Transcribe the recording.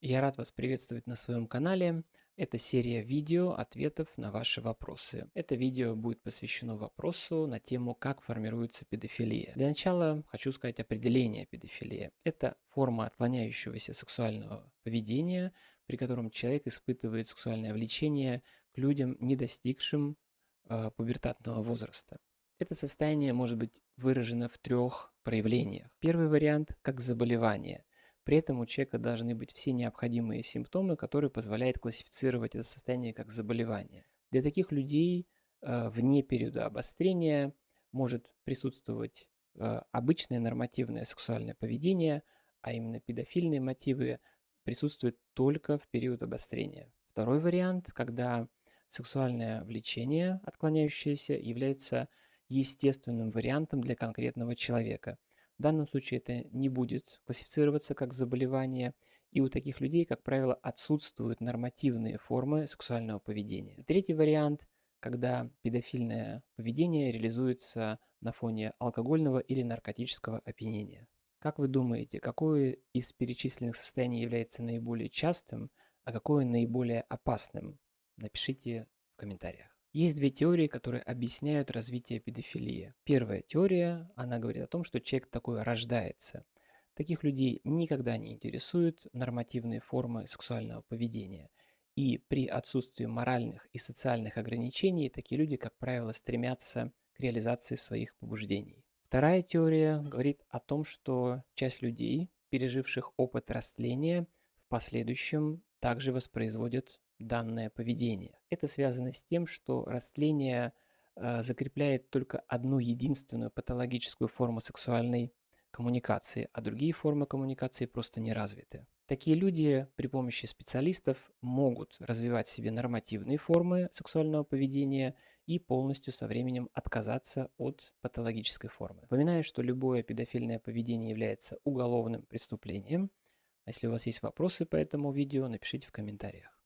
Я рад вас приветствовать на своем канале. Это серия видео ответов на ваши вопросы. Это видео будет посвящено вопросу на тему, как формируется педофилия. Для начала хочу сказать определение педофилии. Это форма отклоняющегося сексуального поведения, при котором человек испытывает сексуальное влечение к людям, не достигшим пубертатного возраста. Это состояние может быть выражено в трех проявлениях. Первый вариант как заболевание. При этом у человека должны быть все необходимые симптомы, которые позволяют классифицировать это состояние как заболевание. Для таких людей вне периода обострения может присутствовать обычное нормативное сексуальное поведение, а именно педофильные мотивы присутствуют только в период обострения. Второй вариант, когда сексуальное влечение, отклоняющееся, является естественным вариантом для конкретного человека. В данном случае это не будет классифицироваться как заболевание, и у таких людей, как правило, отсутствуют нормативные формы сексуального поведения. Третий вариант, когда педофильное поведение реализуется на фоне алкогольного или наркотического опьянения. Как вы думаете, какое из перечисленных состояний является наиболее частым, а какое наиболее опасным? Напишите в комментариях. Есть две теории, которые объясняют развитие педофилии. Первая теория, она говорит о том, что человек такой рождается. Таких людей никогда не интересуют нормативные формы сексуального поведения. И при отсутствии моральных и социальных ограничений такие люди, как правило, стремятся к реализации своих побуждений. Вторая теория говорит о том, что часть людей, переживших опыт растления, в последующем также воспроизводят данное поведение. Это связано с тем, что растление закрепляет только одну единственную патологическую форму сексуальной коммуникации, а другие формы коммуникации просто не развиты. Такие люди при помощи специалистов могут развивать в себе нормативные формы сексуального поведения и полностью со временем отказаться от патологической формы. Напоминаю, что любое педофильное поведение является уголовным преступлением. А если у вас есть вопросы по этому видео, напишите в комментариях.